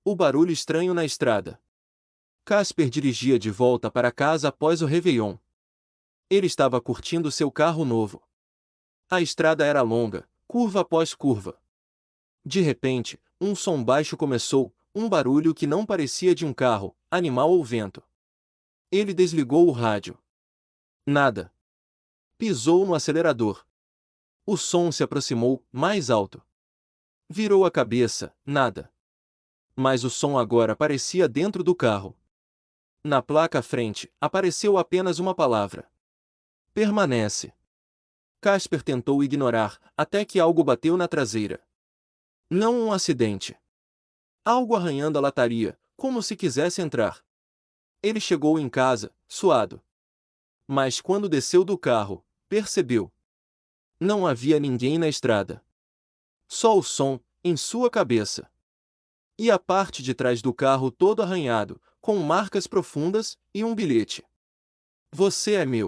O barulho estranho na estrada. Casper dirigia de volta para casa após o Réveillon. Ele estava curtindo seu carro novo. A estrada era longa, curva após curva. De repente, um som baixo começou, um barulho que não parecia de um carro, animal ou vento. Ele desligou o rádio. Nada. Pisou no acelerador. O som se aproximou, mais alto. Virou a cabeça, nada. Mas o som agora parecia dentro do carro. Na placa à frente, apareceu apenas uma palavra. Permanece. Casper tentou ignorar, até que algo bateu na traseira. Não um acidente. Algo arranhando a lataria, como se quisesse entrar. Ele chegou em casa, suado. Mas quando desceu do carro, percebeu. Não havia ninguém na estrada. Só o som, em sua cabeça. E a parte de trás do carro todo arranhado, com marcas profundas, e um bilhete. Você é meu.